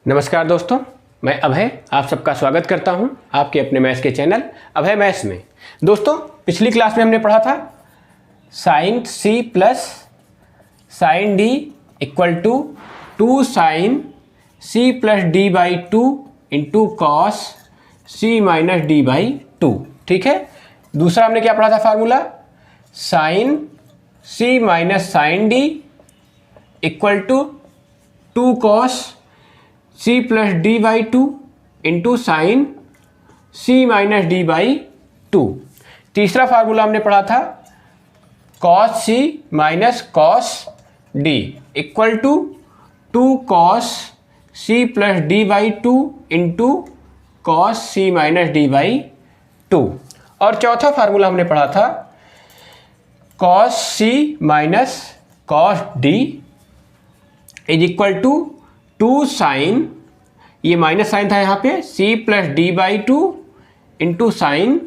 नमस्कार दोस्तों, मैं अभय आप सबका स्वागत करता हूं आपके अपने मैथ्स के चैनल अभय मैथ्स में। दोस्तों, पिछली क्लास में हमने पढ़ा था sine C plus sine D equal to 2 sine C plus D by 2 into cos C minus D by 2। ठीक है। दूसरा हमने क्या पढ़ा था formula, sine C minus sine D equal to 2 cos C plus D by 2 into sine C minus D by 2। तीसरा formula हमने पढ़ा था cos C minus cos D equal to 2 cos C plus D by 2 into cos C minus D by 2। और चौथा formula हमने पढ़ा था cos C minus cos D is equal to 2 sine, ये माइनस साइन था यहाँ पे, C plus D by 2 into sine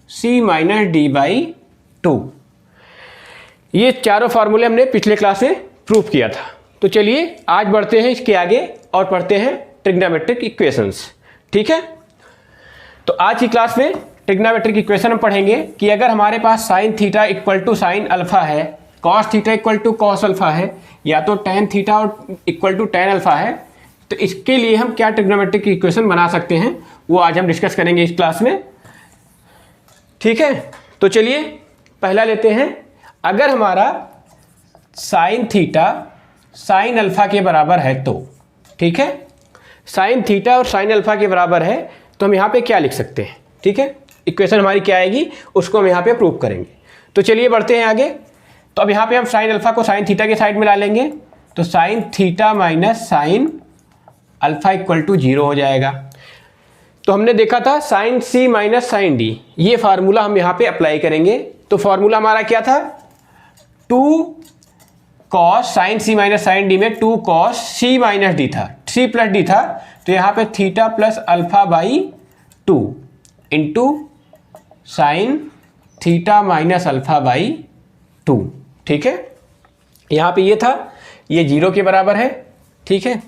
C minus D by 2। ये चारों फार्मूले हमने पिछले क्लास में प्रूफ किया था। तो चलिए आज बढ़ते हैं इसके आगे और पढ़ते हैं ट्रिग्नोमेट्रिक इक्वेशंस। ठीक है। तो आज की क्लास में ट्रिग्नोमेट्रिक इक्वेशन हम पढ़ेंगे कि अगर हमारे पास sine theta equal to sine alpha है, cos theta equal to cos alpha है, या तो टेन थीटा और इक्वल टू टेन अल्फा है, तो इसके लिए हम क्या ट्रिग्नोमेट्रिक इक्वेशन बना सकते हैं वो आज हम डिस्कस करेंगे इस क्लास में। ठीक है। तो चलिए पहला लेते हैं, अगर हमारा साइन थीटा साइन अल्फा के बराबर है तो, ठीक है, साइन थीटा और साइन अल्फा के बराबर है तो हम यहाँ पे क्या लिख सकते हैं। ठीक है। इक्वेशन हमारी क्या आएगी उसको हम यहाँ पे प्रूव करेंगे। तो चलिए बढ़ते हैं आगे। तो अब यहाँ पे हम साइन अल्फा को साइन थीटा के साइड में ला लेंगे, तो sine theta minus sine alpha equal to 0 हो जाएगा। तो हमने देखा था sine C minus sine D, ये फार्मूला हम यहाँ पे अप्लाई करेंगे। तो फार्मूला हमारा क्या था, 2 cos sine C minus sine D में 2 कॉस सी माइनस डी था, सी प्लस डी था, तो यहाँ पे theta plus alpha by 2 into sine theta minus alpha by 2। ठीक है। यहाँ पे ये था, ये 0 के बराबर है। ठीक है।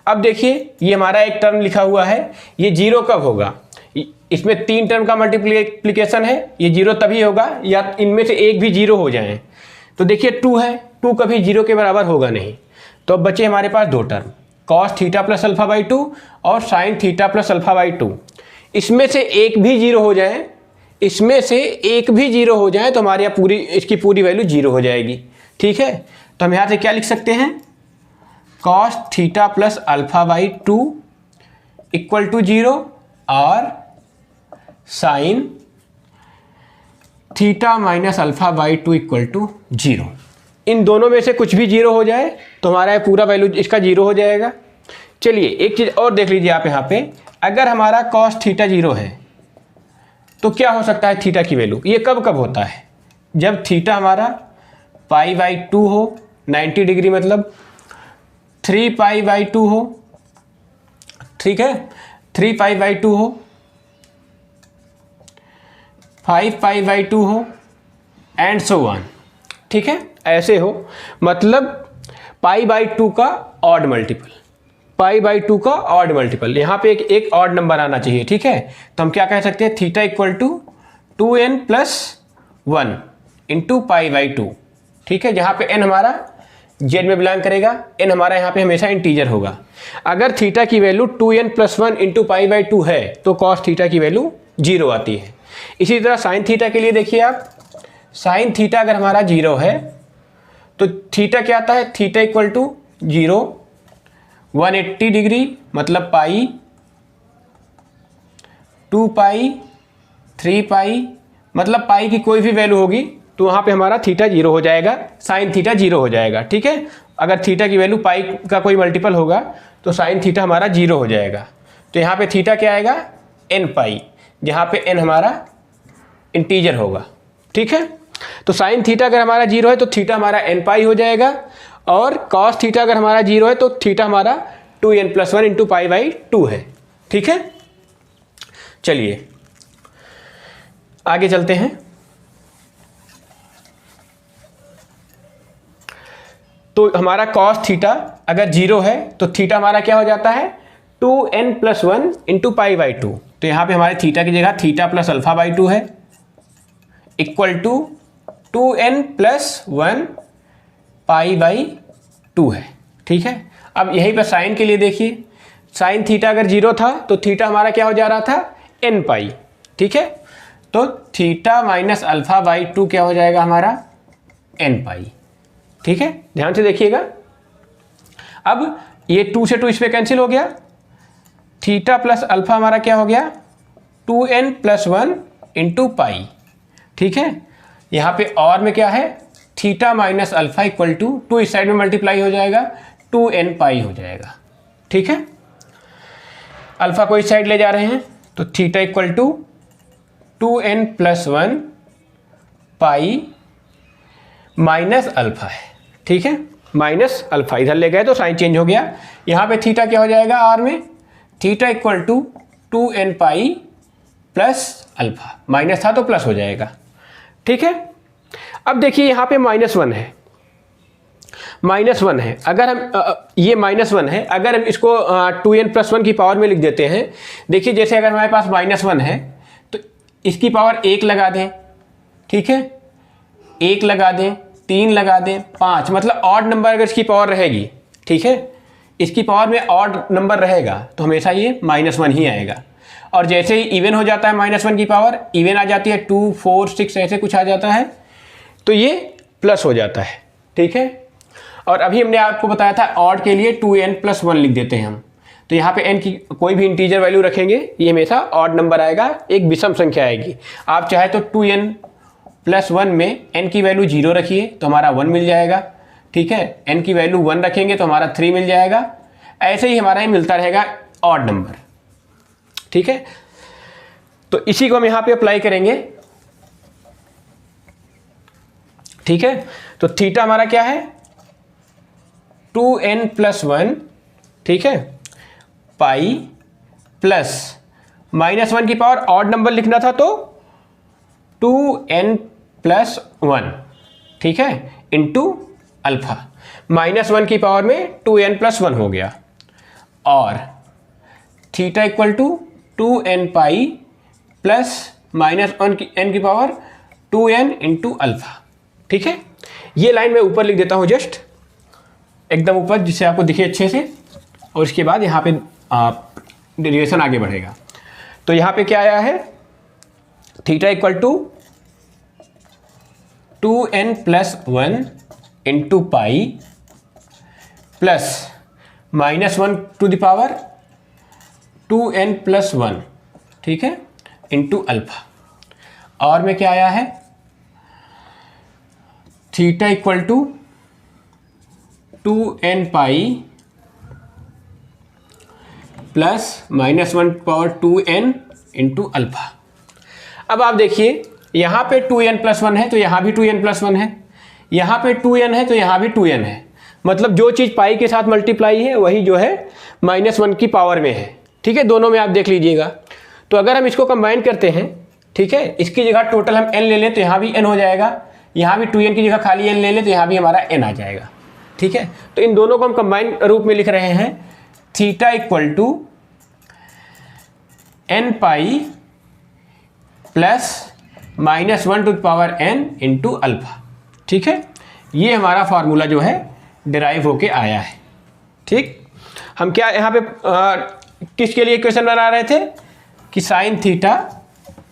अब देखिए ये हमारा एक टर्म लिखा हुआ है, ये 0 कब होगा, इसमें 3 टर्म का मल्टीप्लिकेशन है, ये 0 तभी होगा या इनमें से एक भी 0 हो जाए। तो देखिए 2 है, 2 कभी 0 के बराबर होगा नहीं। तो अब बचे हमारे पास 2 term, cos theta plus alpha by 2 और sine theta plus alpha by 2। इसमें से एक भी 0 हो जाए, इसमें से एक भी 0 हो जाए तो हमारे यहाँ पूरी इसकी पूरी वैल्यू 0 हो जाएगी। ठीक है। तो हम यहाँ से क्या लिख सकते हैं, cos theta plus alpha by 2 equal to 0 और sine theta minus alpha by 2 equal to 0। इन दोनों में से कुछ भी 0 हो जाए तो हमारा पूरा वैल्यू इसका 0 हो जाएगा। चलिए एक चीज़ और देख लीजिए आप यहाँ पे, अगर हमारा कॉस थीटा 0 है तो क्या हो सकता है थीटा की वैल्यू, ये कब कब होता है, जब थीटा हमारा पाई बाई 2 हो, 90 डिग्री मतलब 3 पाई बाई 2 हो। ठीक है। 3 पाई बाई 2 हो, 5 पाई बाई 2 हो एंड सो ऑन। ठीक है। ऐसे हो, मतलब पाई बाई 2 का ऑड मल्टीपल, पाई बाई 2 का ऑड मल्टीपल, यहाँ पे एक ऑड नंबर आना चाहिए। ठीक है। तो हम क्या कह सकते हैं, theta equal to 2n plus 1 into pi by 2। ठीक है। जहाँ पे n हमारा जेड में बिलोंग करेगा, n हमारा यहाँ पे हमेशा इंटीजर होगा। अगर थीटा की value 2n plus 1 into pi by 2 है तो कॉस थीटा की वैल्यू 0 आती है। इसी तरह साइन थीटा के लिए देखिए आप, साइन थीटा अगर हमारा 0 है तो थीटा क्या आता है, थीटा इक्वल टू 0, 180 डिग्री मतलब पाई, 2 पाई, 3 पाई, मतलब पाई की कोई भी वैल्यू होगी तो वहाँ पे हमारा थीटा 0 हो जाएगा, साइन थीटा 0 हो जाएगा। ठीक है। अगर थीटा की वैल्यू पाई का कोई मल्टीपल होगा तो साइन थीटा हमारा 0 हो जाएगा। तो यहाँ पे थीटा क्या आएगा, n पाई, जहाँ पे n हमारा इंटीजर होगा। ठीक है। तो साइन थीटा अगर हमारा 0 है तो थीटा हमारा n पाई हो जाएगा, और कॉस थीटा अगर हमारा 0 है तो थीटा हमारा 2n plus 1 into pi by 2 है। ठीक है। चलिए आगे चलते हैं। तो हमारा कॉस थीटा अगर 0 है तो थीटा हमारा क्या हो जाता है, 2n+1 इंटू पाई बाई 2। तो यहाँ पे हमारे थीटा की जगह थीटा प्लस अल्फा बाई 2 है, equal to 2n+1 pi by 2 है। ठीक है, अब यहीं पर साइन के लिए देखिए, साइन थीटा अगर 0 था तो थीटा हमारा क्या हो जा रहा था, n पाई। ठीक है, तो थीटा माइनस अल्फा बाई 2 क्या हो जाएगा हमारा, n पाई। ठीक है, ध्यान से देखिएगा। अब ये 2 से 2 इस पे कैंसिल हो गया, थीटा प्लस अल्फा हमारा क्या हो गया, 2n+1 इंटू पाई। ठीक है, यहाँ पे और में क्या है, theta minus alpha equal to 2 इस साइड में मल्टीप्लाई हो जाएगा, 2n पाई हो जाएगा। ठीक है, अल्फा को इस साइड ले जा रहे हैं तो theta equal to 2n+1 pi minus alpha है। ठीक है, माइनस अल्फा इधर ले गए तो साइन चेंज हो गया। यहाँ पे थीटा क्या हो जाएगा, आर में theta equal to 2n pi plus alpha, minus था तो प्लस हो जाएगा। ठीक है, अब देखिए यहाँ पे -1 है, -1 है। अगर हम ये -1 है, अगर हम इसको 2n+1 की पावर में लिख देते हैं, देखिए जैसे अगर हमारे पास -1 है तो इसकी पावर 1 लगा दें। ठीक है, 1 लगा दें, 3 लगा दें, 5, मतलब ऑड नंबर अगर इसकी पावर रहेगी, ठीक है, इसकी पावर में ऑड नंबर रहेगा तो हमेशा ये -1 ही आएगा। और जैसे ही इवन हो जाता है -1 की पावर, इवन आ जाती है 2, 4, 6 ऐसे कुछ आ जाता है तो ये प्लस हो जाता है। ठीक है, और अभी हमने आपको बताया था ऑड के लिए 2n+1 लिख देते हैं हम। तो यहाँ पे n की कोई भी इंटीजर वैल्यू रखेंगे ये हमेशा ऑड नंबर आएगा, एक विषम संख्या आएगी। आप चाहे तो 2n+1 में n की वैल्यू 0 रखिए तो हमारा 1 मिल जाएगा। ठीक है, n की वैल्यू 1 रखेंगे तो हमारा 3 मिल जाएगा। ऐसे ही हमारा ये मिलता रहेगा ऑड नंबर। ठीक है, तो इसी को हम यहाँ पे अप्लाई करेंगे। ठीक है, तो थीटा हमारा क्या है, 2n+1, ठीक है, पाई प्लस -1 की पावर ऑड नंबर लिखना था तो 2n+1, ठीक है, इंटू अल्फा। -1 की पावर में 2n+1 हो गया, और theta equal to 2n pi plus -n की पावर 2n इंटू अल्फा। ठीक है, ये लाइन मैं ऊपर लिख देता हूँ, जस्ट एकदम ऊपर, जिससे आपको दिखे अच्छे से, और इसके बाद यहाँ पे डेरिवेशन आगे बढ़ेगा। तो यहाँ पे क्या आया है, theta equal to 2n+1 into pi plus -1 to the power 2n+1, ठीक है, इंटू अल्फा। और में क्या आया है, theta equal to 2n pi plus -1 power 2n into alpha. अब आप देखिए यहाँ पे 2n+1 है तो यहाँ भी 2n+1 है, यहाँ पे 2n है तो यहाँ भी 2n है। मतलब जो चीज़ पाई के साथ मल्टीप्लाई है वही जो है -1 की पावर में है। ठीक है, दोनों में आप देख लीजिएगा। तो अगर हम इसको कंबाइन करते हैं, ठीक है, इसकी जगह टोटल हम n ले लें तो यहाँ भी n हो जाएगा, यहाँ भी 2n की जगह खाली n ले लें तो यहाँ भी हमारा n आ जाएगा। ठीक है, तो इन दोनों को हम कंबाइन रूप में लिख रहे हैं, theta equal to n pi plus -1 to the power n into alpha. ठीक है, ये हमारा फार्मूला जो है डिराइव होके आया है। ठीक, हम क्या यहाँ पे किसके लिए इक्वेशन बना रहे थे कि साइन थीटा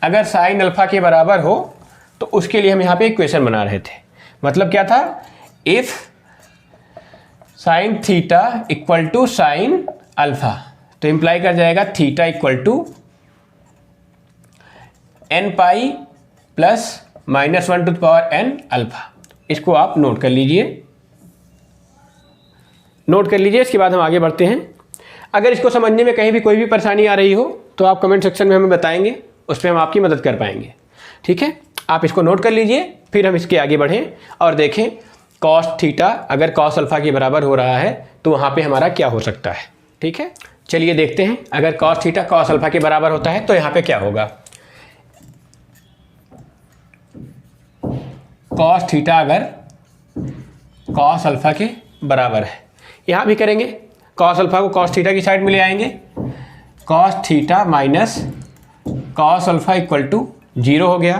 अगर साइन अल्फा के बराबर हो तो उसके लिए हम यहाँ पे इक्वेशन बना रहे थे। मतलब क्या था, if sine theta equal to sine alpha, तो इम्प्लाई कर जाएगा theta equal to n pi plus -1 to the power n alpha. इसको आप नोट कर लीजिए, नोट कर लीजिए। इसके बाद हम आगे बढ़ते हैं। अगर इसको समझने में कहीं भी कोई भी परेशानी आ रही हो तो आप कमेंट सेक्शन में हमें बताएंगे, उस पर हम आपकी मदद कर पाएंगे। ठीक है, आप इसको नोट कर लीजिए, फिर हम इसके आगे बढ़ें और देखें कॉस थीटा अगर कॉस अल्फा के बराबर हो रहा है तो वहाँ पे हमारा क्या हो सकता है। ठीक है, चलिए देखते हैं, अगर कॉस थीटा कॉस अल्फा के बराबर होता है तो यहाँ पे क्या होगा। कॉस थीटा अगर कॉस अल्फा के बराबर है, यहाँ भी करेंगे, कॉस अल्फा को कॉस थीटा की साइड में ले आएंगे cos theta minus cos alpha equal to 0 हो गया।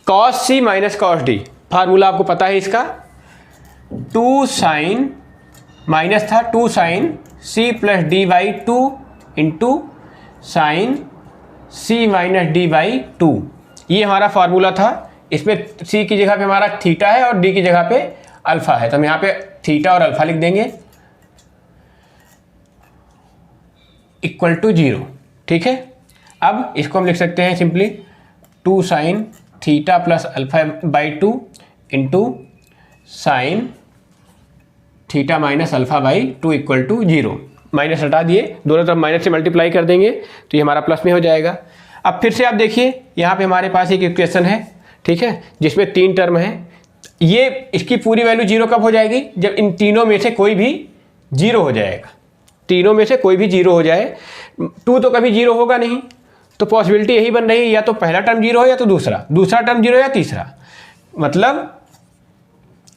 Cos C minus cos D, formula आपको पता है इसका, 2 साइन माइनस था 2 sine C plus D by 2 into sine C minus D by 2, ये हमारा फार्मूला था। इसमें सी की जगह पे हमारा थीटा है और डी की जगह पे अल्फा है, तो हम यहाँ पे थीटा और अल्फा लिख देंगे इक्वल टू 0। ठीक है, अब इसको हम लिख सकते हैं simply 2 sine theta plus alpha by 2 into sine theta minus alpha by 2 equal to 0। Minus हटा दिए, दोनों तरफ माइनस से मल्टीप्लाई कर देंगे तो ये हमारा प्लस में हो जाएगा। अब फिर से आप देखिए यहाँ पे हमारे पास एक इक्वेशन है, ठीक है, जिसमें 3 टर्म है। ये इसकी पूरी वैल्यू 0 कब हो जाएगी? जब इन तीनों में से कोई भी 0 हो जाएगा। तीनों में से कोई भी 0 हो जाए, 2 तो कभी 0 होगा नहीं, तो पॉसिबिलिटी यही बन रही है या तो पहला टर्म 0 हो या तो दूसरा टर्म 0 या तीसरा। मतलब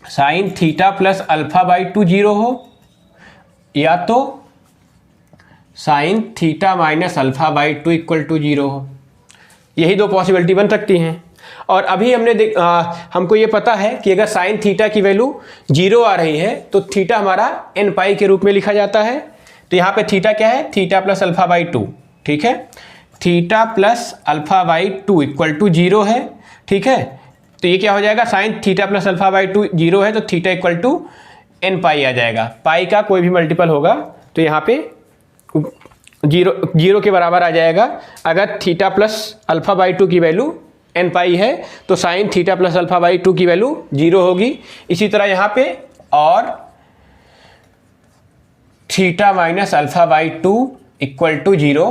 sine theta plus alpha by 2 0 हो या तो sine theta minus alpha by 2 equal to 0 हो। यही 2 पॉसिबिलिटी बन सकती हैं। और अभी हमने हमको ये पता है कि अगर साइन थीटा की वैल्यू 0 आ रही है तो थीटा हमारा n पाई के रूप में लिखा जाता है। तो यहाँ पे थीटा क्या है? Theta plus alpha by 2। ठीक है, theta plus alpha by 2 equal to 0 है। ठीक है, तो ये क्या हो जाएगा? Sine theta plus alpha by 2 0 है तो theta equal to n pi आ जाएगा। पाई का कोई भी मल्टीपल होगा तो यहाँ पे 0 के बराबर आ जाएगा। अगर थीटा प्लस अल्फा बाई 2 की वैल्यू n पाई है तो sine theta plus alpha by 2 की वैल्यू 0 होगी। इसी तरह यहाँ पे और theta minus alpha by 2 equal to 0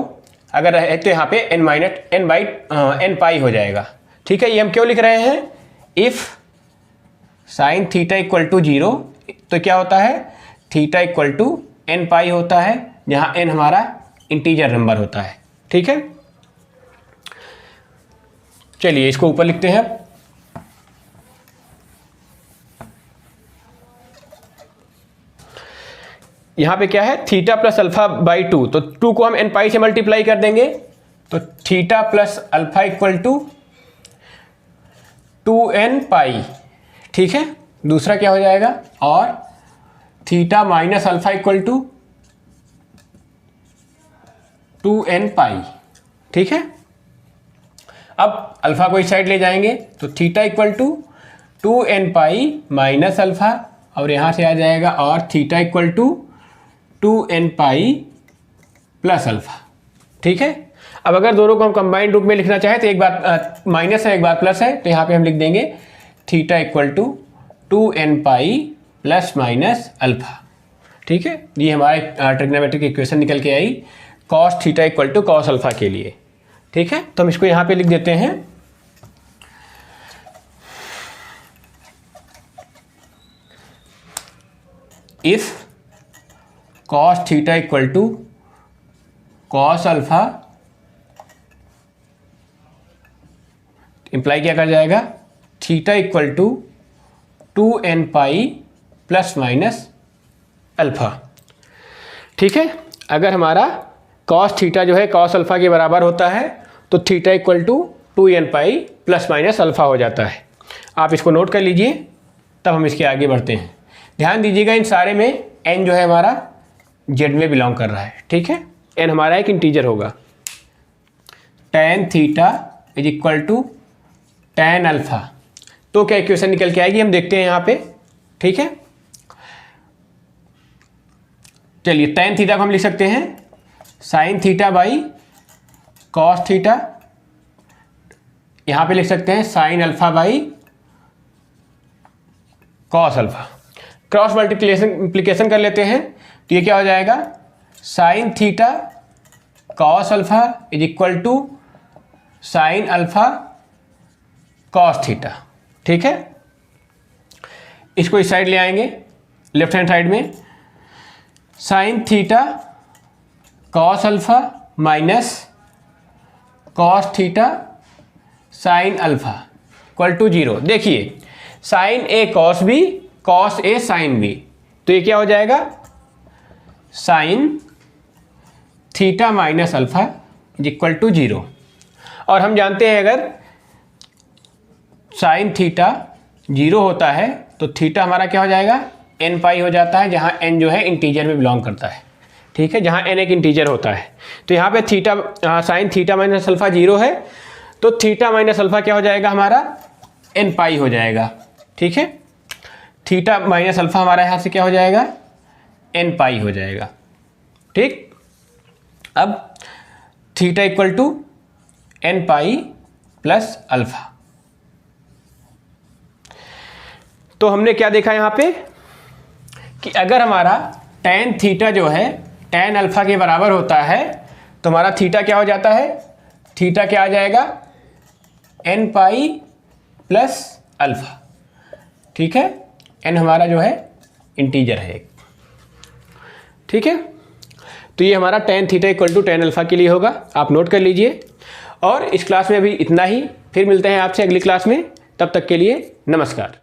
अगर है तो यहाँ पे n पाई हो जाएगा। ठीक है, ये हम क्यों लिख रहे हैं? If sine theta equal to 0 तो क्या होता है? Theta equal to n pi होता है, जहाँ n हमारा इंटीजर नंबर होता है। ठीक है, चलिए इसको ऊपर लिखते हैं। यहाँ पे क्या है? थीटा प्लस अल्फा बाई 2, तो 2 को हम n पाई से मल्टीप्लाई कर देंगे तो theta plus alpha equal to 2n pi. ठीक है, दूसरा क्या हो जाएगा? और theta minus alpha equal to 2n pi. ठीक है, अब अल्फा को इस साइड ले जाएंगे तो theta equal to 2n pi minus alpha, और यहाँ से आ जाएगा और theta equal to 2n pi plus alpha. ठीक है, अब अगर दोनों को हम कंबाइंड रूप में लिखना चाहें तो एक बार माइनस है एक बार प्लस है, तो यहाँ पे हम लिख देंगे theta equal to 2n pi plus minus alpha. ठीक है, ये हमारा ट्रिग्नोमेट्रिक इक्वेशन निकल के आई cos theta equal to cos alpha के लिए। ठीक है, तो हम इसको यहाँ पे लिख देते हैं if cos theta equal to cos alpha, imply क्या कर जाएगा? Theta equal to 2n pi plus minus alpha. ठीक है, अगर हमारा कॉस थीटा जो है कॉस अल्फा के बराबर होता है तो theta equal to 2n pi plus minus alpha हो जाता है। आप इसको नोट कर लीजिए, तब हम इसके आगे बढ़ते हैं। ध्यान दीजिएगा इन सारे में n जो है हमारा z में बिलोंग कर रहा है। ठीक है, n हमारा एक इंटीजर होगा। tan theta is equal to tan alpha, तो क्या इक्वेशन निकल के आएगी हम देखते हैं यहाँ पे। ठीक है, चलिए tan थीटा को हम लिख सकते हैं sine theta by cos theta, यहाँ पे लिख सकते हैं sine alpha by cos alpha. Cross multiplication कर लेते हैं तो ये क्या हो जाएगा? Sine theta cos alpha is equal to sine alpha cos theta. ठीक है, इसको इस साइड ले आएंगे लेफ्ट हैंड साइड में, sine theta cos alpha minus cos theta sine alpha equal to 0। देखिए sine A cos B cos A sign B, तो ये क्या हो जाएगा? Sine theta minus alpha is equal to 0। और हम जानते हैं अगर साइन थीटा 0 होता है तो थीटा हमारा क्या हो जाएगा, n पाई हो जाता है, जहाँ n जो है इंटीजर में बिलोंग करता है। ठीक है, जहाँ n एक इंटीजर होता है। तो यहाँ पे theta sine theta minus alpha 0 है, तो थीटा माइनस अल्फा क्या हो जाएगा हमारा, n पाई हो जाएगा। ठीक है, थीटा माइनस अल्फा हमारा यहाँ से क्या हो जाएगा, n पाई हो जाएगा। ठीक, अब theta equal to n pi plus alpha. तो हमने क्या देखा यहाँ पे कि अगर हमारा tan थीटा जो है tan अल्फा के बराबर होता है तो हमारा थीटा क्या हो जाता है, थीटा क्या आ जाएगा, n पाई प्लस अल्फा। ठीक है, n हमारा जो है इंटीजर है। ठीक है, तो ये हमारा tan theta equal to tan alpha के लिए होगा, आप नोट कर लीजिए। और इस क्लास में अभी इतना ही, फिर मिलते हैं आपसे अगली क्लास में, तब तक के लिए नमस्कार।